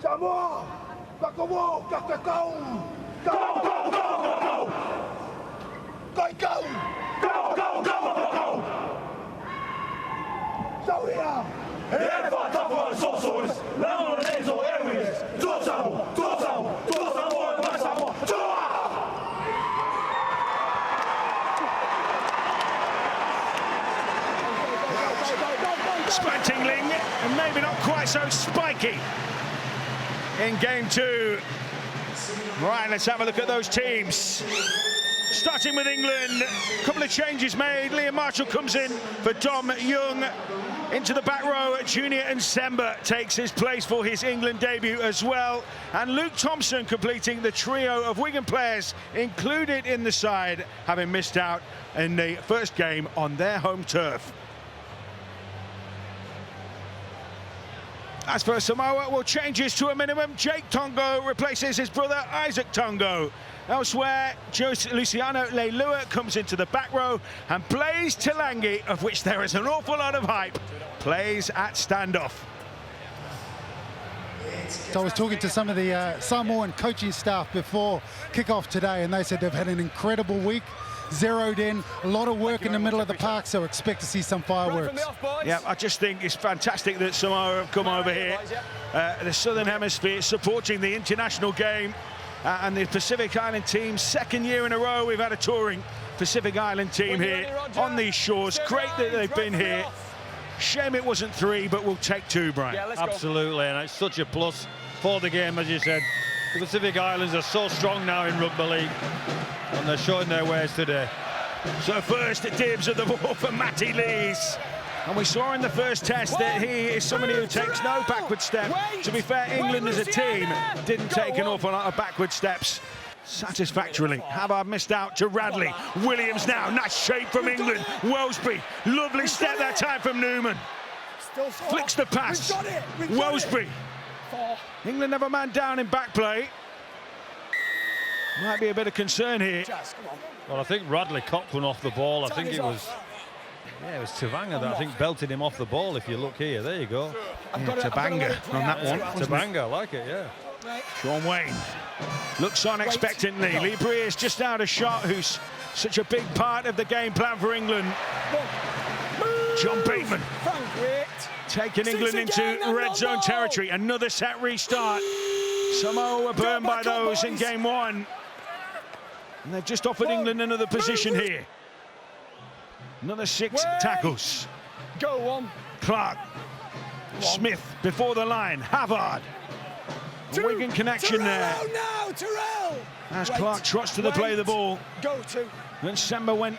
Samoa! Go! So here! Here for Toa Samoa! Now on the nasal areas! Toa Samoa, my Samoa! Squintingling, and maybe not quite so spiky in game two. Right, let's have a look at those teams. Starting with England, a couple of changes made. Liam Marshall comes in for Dom Young. Into the back row, Junior Nsemba takes his place for his England debut as well. And Luke Thompson completing the trio of Wigan players included in the side, having missed out in the first game on their home turf. As for Samoa, well, changes to a minimum. Jake Tongo replaces his brother Isaac Tongo. Elsewhere, Luciano Leilua comes into the back row, and Blaise Tilangi, of which there is an awful lot of hype, plays at standoff. So I was talking to some of the Samoan coaching staff before kickoff today, and they said they've had an incredible week. Zeroed in, a lot of work in the middle of the park, so expect to see some fireworks. Yeah, I just think it's fantastic that Samoa have come over here, the Southern Hemisphere, supporting the international game, and the Pacific Island team, second year in a row we've had a touring Pacific Island team here on these shores. Great that they've been here. Shame it wasn't 3, but we'll take 2, Brian. Yeah, absolutely, and it's such a plus for the game, as you said. The Pacific Islands are so strong now in Rugby League, and they're showing their ways today. So first dibs at the ball for Matty Lees. And we saw in the first test that he is somebody who takes no backward step. To be fair, England as a team didn't take an awful lot of backward steps satisfactorily. Havard missed out to Radley. Williams now, nice shape from England. Wellsby, lovely step that time from Newman. Flicks the pass. Wellsby. England have a man down in back play. Might be a bit of concern here. Well, I think Radley copped one off the ball. I think it was Tavanga that I think belted him off the ball. If you look here, there you go. Tabanga on that one. Tabanga, I like it, yeah. Sean Wayne looks on expectantly. Lee Breer's just out a shot, who's such a big part of the game plan for England. John Bateman taking England into red zone territory. Another set restart. Samoa were burned by those in game 1. And they've just offered England another position here. Another 6 tackles. Go on. Clark. Smith before the line. Havard. A Wigan connection there. No, Terrell. As Clark trots to the play of the ball. Go to. And Semba went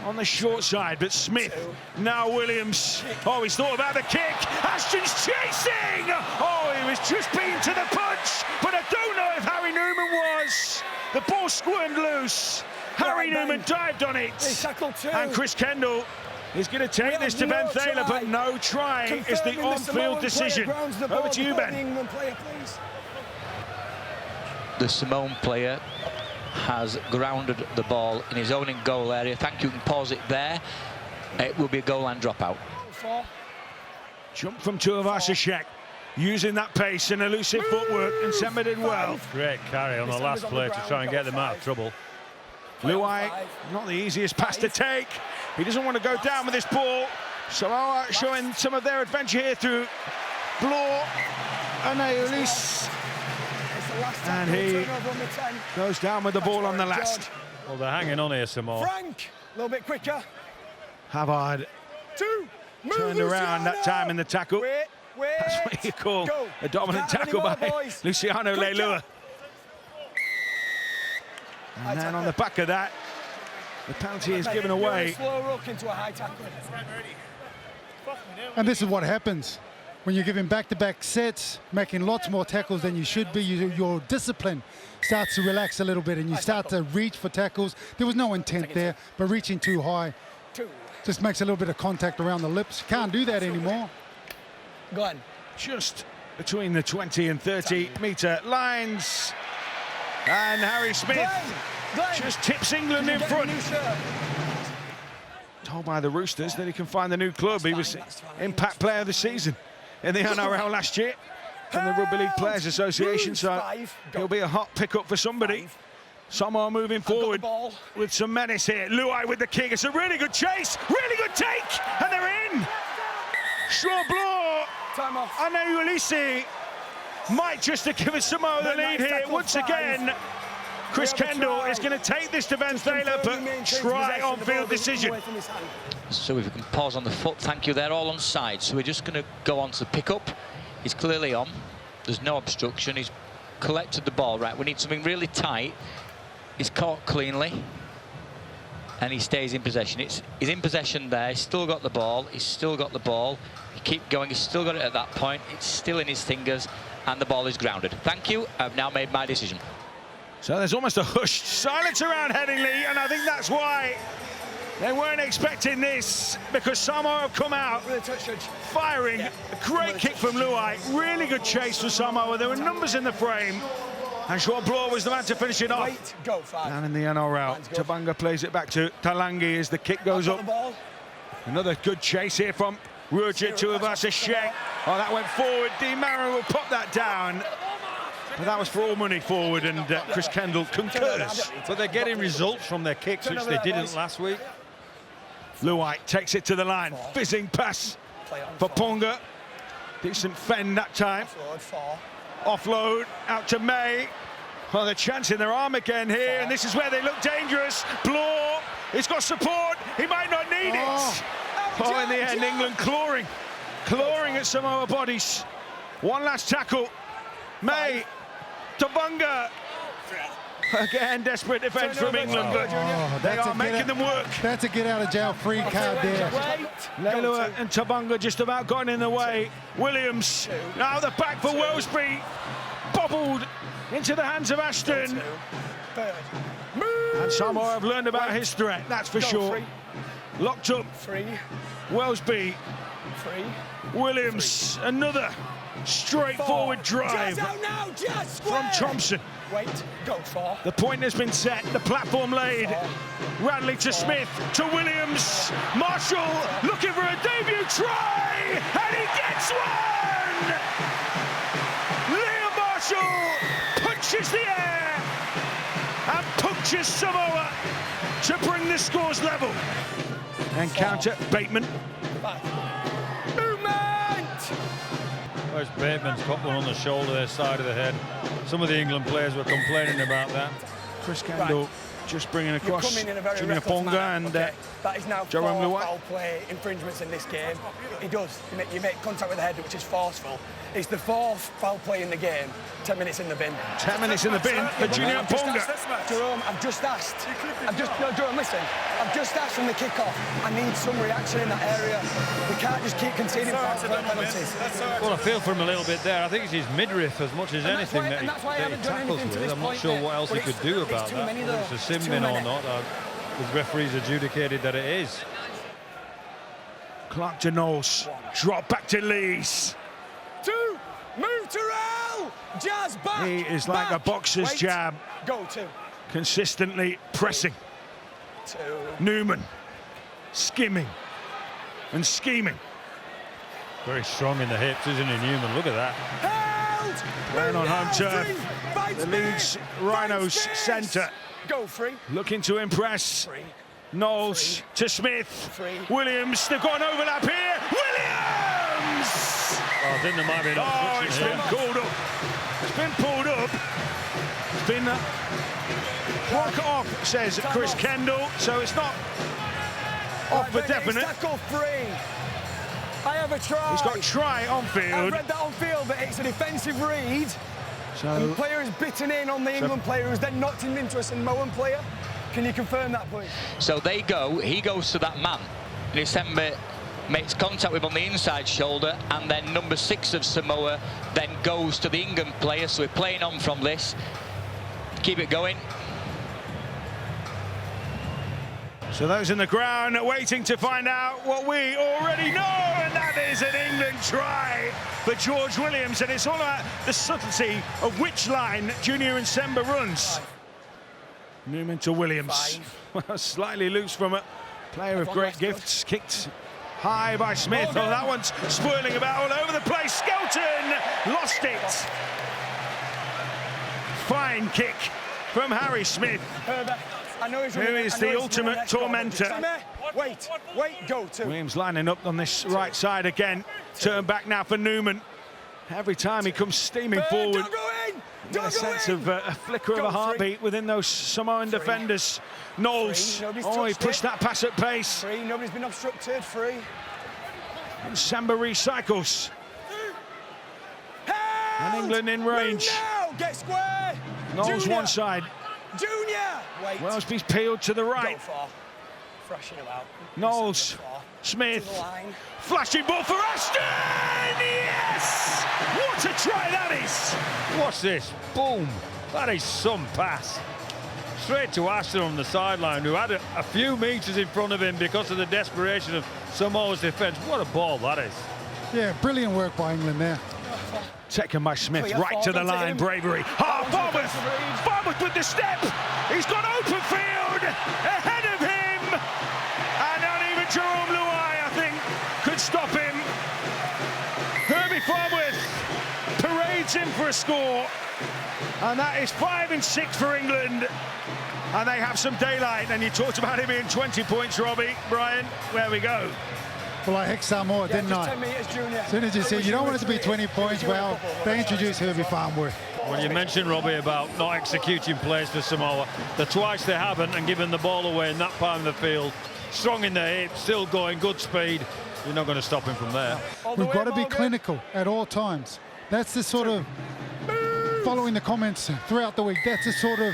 on the short side, but Smith, now Williams. Oh, he's thought about the kick. Ashton's chasing. Oh, he was just beaten to the punch, but I don't know if Harry Newman was. The ball squirmed loose. Harry Newman dived on it. And Chris Kendall is going to take this to Ben Thaler, but no try is the on-field decision. Over to you, Ben. The Samoan player has grounded the ball in his own in-goal area. Thank you, can pause it there. It will be a goal line dropout. Jump from Tuivasa-Sheck, using that pace and elusive footwork, and Semba did well. Great carry on the last play to try and get them out of trouble. Luai, not the easiest pass to take. He doesn't want to go down with this ball. Samoa showing some of their adventure here through Blore and Ulis. And he goes down with the ball on the last. Well, they're hanging on here some more. Frank, a little bit quicker. Havard turned around that time in the tackle. Wait. That's what you call Go. a dominant Can't have tackle any by more, boys. Luciano Good Leilua. job. And then on the back of that, the penalty is given away. Slow rook into a high tackle. And this is what happens when you're giving back-to-back sets, making lots more tackles than you should be. Your discipline starts to relax a little bit and you start to reach for tackles. There was no intent there, but reaching too high just makes a little bit of contact around the lips. Can't do that anymore. Glenn. Just between the 20 and 30 metre lines. And Harry Smith Glenn. just tips England in front. Told by the Roosters that he can find the new club. He was Impact Player of the Season in the NRL last year from the Rugby League Players Association, so he'll be a hot pickup for somebody. Samoa moving forward with some menace here. Luai with the kick. It's a really good chase, really good take, and they're in. Short blow. Time off. Ane Ulisi might just have given Samoa the lead here once again. Chris Kendall is going to take this to Venezuela, but try on-field decision. So if we can pause on the foot, thank you. They're all on side, so we're just going to go on to the pick-up. He's clearly on. There's no obstruction. He's collected the ball. Right, we need something really tight. He's caught cleanly, and he stays in possession. He's in possession there. He's still got the ball. He's still got the ball. He keep going. He's still got it at that point. It's still in his fingers, and the ball is grounded. Thank you. I've now made my decision. So there's almost a hushed silence around Headingley, and I think that's why they weren't expecting this, because Samoa have come out firing. A great kick from Luai. Really good chase for Samoa. There were numbers in the frame. And Short Blow was the man to finish it off. Down in the NRL, Tabanga plays it back to Talangi as the kick goes up. Another good chase here from Roger Tuivasa-Sheck. Oh, that went forward. Dean Mara will pop that down. But that was for all money forward, and Chris Kendall concurs. But they're getting results from their kicks, which they didn't last week. Luai takes it to the line. Fizzing pass for Ponga. Decent fend that time. Offload out to May. Well, the chance in their arm again here, and this is where they look dangerous. Bloor, he's got support. He might not need it. Oh, in the end, England clawing at Samoa bodies. One last tackle. May, Tabanga. Again, desperate defence from England, but they are making them work. That's a get-out-of-jail-free card there. Leilua and Tabanga just about got in the way. Williams, now the back for Wellesby. Bobbled into the hands of Ashton. And Samoa have learned about his threat, that's for sure. Locked up. Wellesby. Williams, another straightforward drive from Thompson. The point has been set, the platform laid. Radley to Smith, to Williams. Marshall looking for a debut try, and he gets one! Liam Marshall punches the air and punctures Samoa to bring the scores level. Encounter Bateman. Where's Bateman's got one on the shoulder, their side of the head. Some of the England players were complaining about that. Chris Kendall just bringing across Junior Ponga and that is now Jerome four Luai. foul play infringements in this game. He does. You make contact with the head, which is forceful. It's the fourth foul play in the game. 10 minutes in the bin. 10 minutes in the bin for Junior Ponga. Jerome, I've just asked. No, Jerome, listen. I've just asked from the kick-off. I need some reaction in that area. We can't just keep conceding foul penalties. Well, I feel for him a little bit there. I think it's his midriff as much as anything that he tackles with. I'm not sure what else he could do about that. Whether it's a sin bin or not, the referee's adjudicated that it is. Clark to Knowles. Drop back to Lees. Move Terrell! Jazz back! He is like a boxer's jab. Go to. Consistently pressing. Newman. Skimming. And scheming. Very strong in the hips, isn't he, Newman? Look at that. Playing on home turf. The Leeds Rhinos centre. Go free. Looking to impress. Knowles to Smith. Williams, they've got an overlap here. Williams! I think there might be an obstruction it's here. been called up. It's been pulled up. It's been block off, says Chris Kendall. So it's not off for definite. Tackle free. I have a try. He's got try on field. I read that on field, but it's a defensive read. So and the player is bitten in on the England player who's then knocked him into a Samoan player. Can you confirm that, please? So they go, he goes to that man, and December makes contact with him on the inside shoulder, and then number 6 of Samoa then goes to the England player. So we're playing on from this. Keep it going. So those in the ground waiting to find out what we already know, and that is an England try for George Williams, and it's all about the subtlety of which line Junior Nsemba runs. Newman to Williams. Slightly loose from a player of great gifts. Kicked high by Smith. Oh, that one's spoiling about all over the place. Skelton lost it. Fine kick from Harry Smith. Who is the ultimate tormentor. Wait, go to. Williams lining up on this right side again. Turn back now for Newman. Every time he comes steaming forward, you get a sense of a flicker of a heartbeat within those Samoan defenders. Knowles, oh, he pushed that pass at pace. Nobody's been obstructed, free. And Samba recycles. And England in range. Get square. Knowles one side. Junior! Wait. Wellesby's peeled to the right. Go far. Thrashing about. Knowles, Smith, flashing ball for Ashton! Yes! What a try that is! Watch this, boom. That is some pass. Straight to Ashton on the sideline, who had a few metres in front of him because of the desperation of Samoa's defence. What a ball that is. Yeah, brilliant work by England there. Taken by Smith, right to the line, bravery. Farmworth with the step. He's got open field ahead of him. And not even Jerome Luai, I think, could stop him. Herbie Farmworth parades in for a score. And that is 5 and 6 for England. And they have some daylight. And you talked about him being 20 points, Robbie. Brian, where we go? Well, I hex Samoa, didn't I? 10 metres, Junior. As soon as you said you don't want it to be 20 points, well, they introduced Herbie Farmworth. Well, you mentioned, Robbie, about not executing plays for Samoa. The twice they haven't and given the ball away in that part of the field. Strong in the hip, still going, good speed. You're not going to stop him from there. We've got to be clinical at all times. That's the sort of, following the comments throughout the week, that's the sort of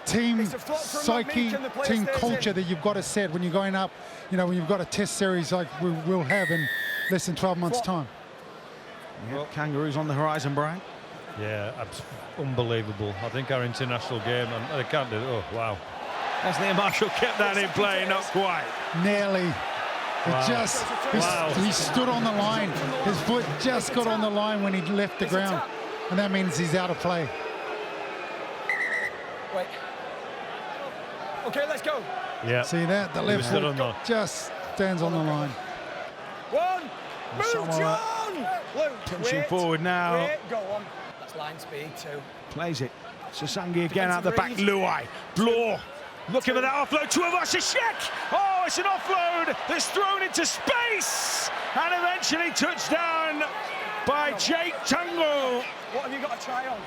team psyche, team culture that you've got to set when you're going up, you know, when you've got a test series like we'll have in less than 12 months' time. Well, Kangaroos on the horizon, Brian. Yeah, unbelievable. I think our international game, and they can't do it. Oh, wow. Leslie Marshall kept that in play, not quite. Nearly. Wow. He stood on the line. His foot just got on the line when he left the ground. And that means he's out of play. Wait. Okay, let's go. Yeah. See that? The left foot just stands on the line. One. Move, John! Punching forward now. Go on. That's line speed too. Plays it. Sasangi again out the back. Luai. Bloor. Looking for that offload. Tuivasa-Sheck. Oh, it's an offload that's thrown into space. And eventually touchdown by Jake Tungo. What have you got to try on?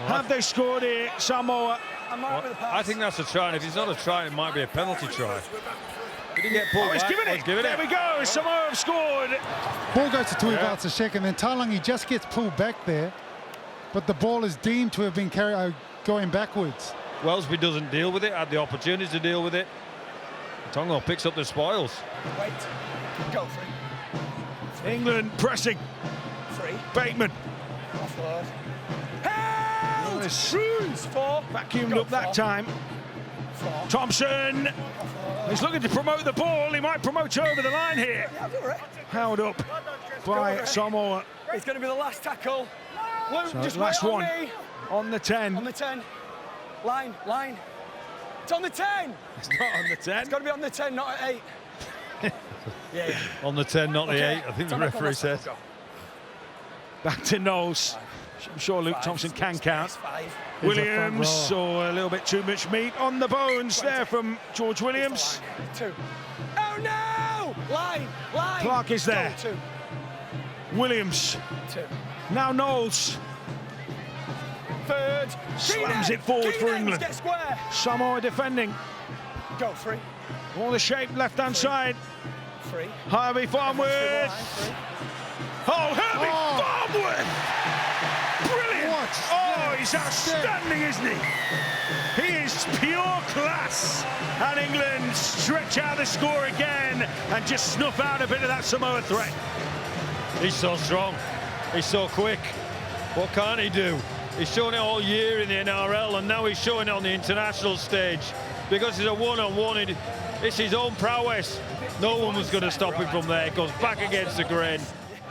Have they scored here, Samoa? I think that's a try, and if it's not a try, it might be a penalty try. Did he get pulled back? He's given it. There we go. Samoa have scored. Ball goes to Tuivasa-Sheck, and then Talangi just gets pulled back there, but the ball is deemed to have been going backwards. Wellesby doesn't deal with it, had the opportunity to deal with it. Tongo picks up the spoils. Wait. Go free. England pressing. Free. Bateman. Offload. Vacuumed up that time. Thompson is looking to promote the ball. He might promote over the line here. Held up by Samoa. It's going to be the last tackle. Luke, So just last wait one on on the 10. the 10. Line. It's on the 10. It's not on the 10. It's got to be on the 10, not at 8. yeah. On the 10, not the 8, I think the referee said. Back to Knowles. I'm sure Luke Thompson can count. Williams, or a little bit too much meat on the bones there from George Williams. 2. Oh no! Line. Clark is there. Go, 2. Williams. 2. Now Knowles. Third. Slams it forward for England. Get square. Samoa defending. Go, 3. All the shape left-hand side. 3. Herbie Farnworth. Oh, Herbie Farnworth! Brilliant! Oh, he's outstanding, isn't he? He is pure class. And England stretch out the score again and just snuff out a bit of that Samoa threat. He's so strong. He's so quick. What can't he do? He's shown it all year in the NRL, and now he's showing it on the international stage. Because it's a one-on-one, it's his own prowess. No one was going to stop him from there. It goes back against the grain.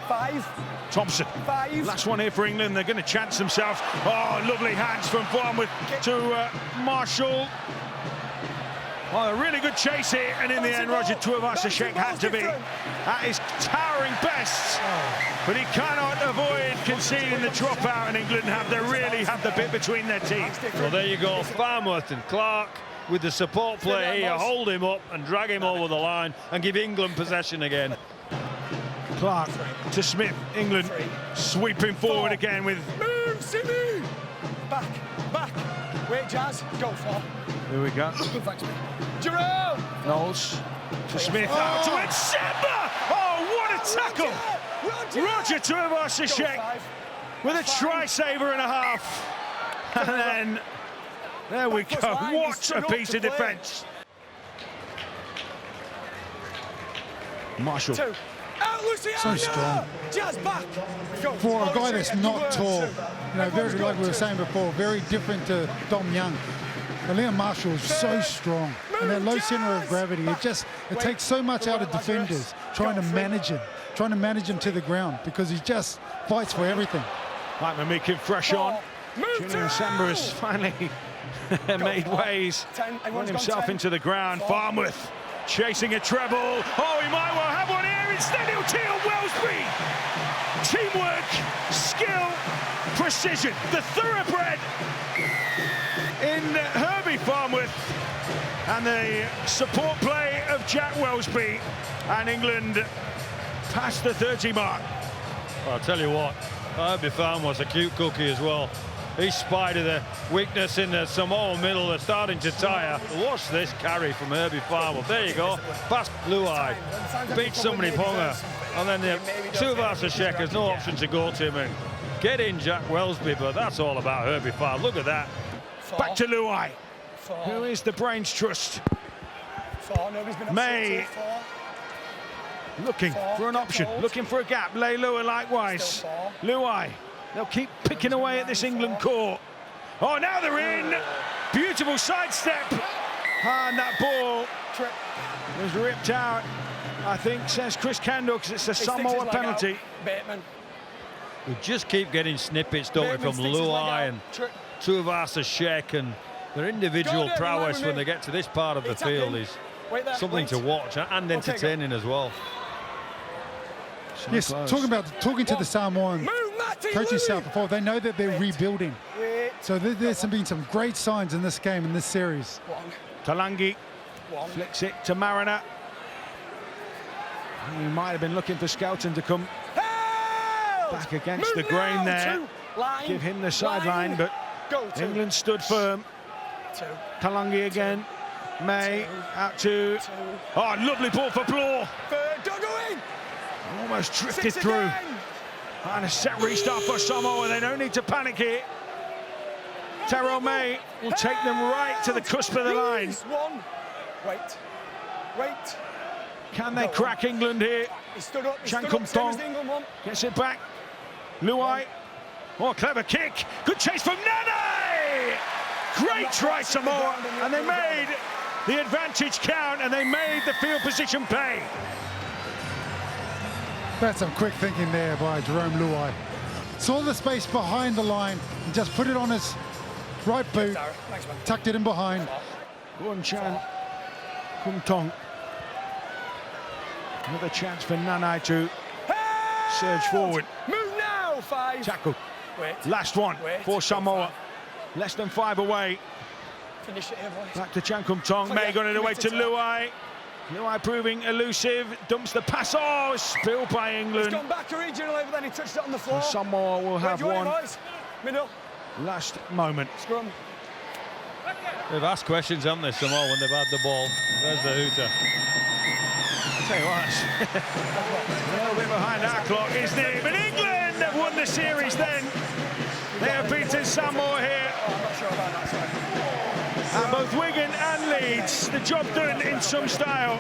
5. Thompson. 5. Last one here for England. They're going to chance themselves. Oh, lovely hands from Farnworth to Marshall. Oh, a really good chase here, and in the end, Roger Tuivasa-Sheck had to be at his towering best. But he cannot avoid conceding the dropout, and England really have the bit between their teeth. Well, there you go. Farnworth and Clark with the support play here. Hold him up and drag him over the line and give England possession again. Clark to Smith. England sweeping forward again with... Move, Simi! Back. Wait, Jazz. Go, 4. Here we go. Thanks, mate. Jerome! Knowles to Smith, out to Nsemba! Oh, what a tackle! Roger Tuivasa-Sheck with a try-saver and a half. And then, there we go. What a piece of defence. Marshall. So strong. Jazz back. For a guy that's not tall, very, like we were saying before, very different to Dom Young. And Liam Marshall is so strong, and that low centre of gravity, it takes so much out of defenders trying to manage him to the ground, because he just fights for everything. Mike Mamikin fresh on. Julian Nsemba has finally made ways, run himself into the ground. Farnworth chasing a treble. Oh, he might well have one here. Instead, he'll tee on Wellsby. Teamwork, skill, precision. The thoroughbred in Herbie Farnworth, and the support play of Jack Wellsby, and England past the 30 mark. Well, I'll tell you what, Herbie Farnworth's a cute cookie as well. He spied the weakness in the Samoa middle. They're starting to tire. Watch this carry from Herbie Farnworth. There you go. Past Luai. Beat somebody Ponga. And then the Tuivasa-Sheck has no option to go to him and get in Jack Wellsby, but that's all about Herbie Farnworth. Look at that. Back to Luai, who is the brains trust. May looking for an option, looking for a gap. Leilua likewise. Luai, they'll keep picking away at this England core. Oh, now they're in. Beautiful sidestep. And that ball was ripped out, I think, says Chris Kandor, because it's a Samoa penalty. We just keep getting snippets, don't we, from Luai and Tuivasa-Sheck, and their individual prowess when they get to this part of the field is something to watch and entertaining as well. Yes, talking to the Samoan coaching staff before, they know that they're rebuilding. So there's been some great signs in this game, in this series. Talangi flicks it to Mariner. He might have been looking for Skelton to come back against the grain there. Give him the sideline, but England stood firm. Talangi again. May out to... Oh, lovely ball for Bloor. Almost drifted through. And a set restart for Samoa. They don't need to panic here. Taro May will take them right to the cusp of the line. Wait. Can they crack England here? Chankum Tong gets it back. Luai. Oh, clever kick. Good chase from Nane! Great try, Samoa. And they made the advantage count, and they made the field position pay. That's some quick thinking there by Jerome Luai. Saw the space behind the line and just put it on his right boot, tucked it in behind. Guan Chan, Kum Tong. Another chance for Nanai to surge forward. Move now, 5. Tackle. Last one for Samoa. Less than 5 away. Finish it here, boys. Back to Chankum Tong. May got it away to Luai. Luai proving elusive. Dumps the pass. Oh, spilled by England. He's gone back originally, but then he touched it on the floor. And Samoa will have one. Middle. last moment. Scrum. They've asked questions, haven't they, Samoa, when they've had the ball. There's the hooter. I'll tell you what, a little bit behind our clock, isn't it? But England have won the series then. They have beaten Samoa here. I'm not sure about that, sorry. And both Wigan and Leeds, the job done in some style.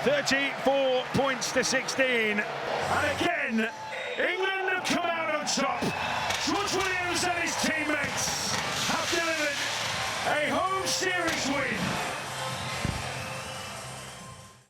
34 points to 16. And again, England have come out on top. George Williams and his teammates have delivered a home series win.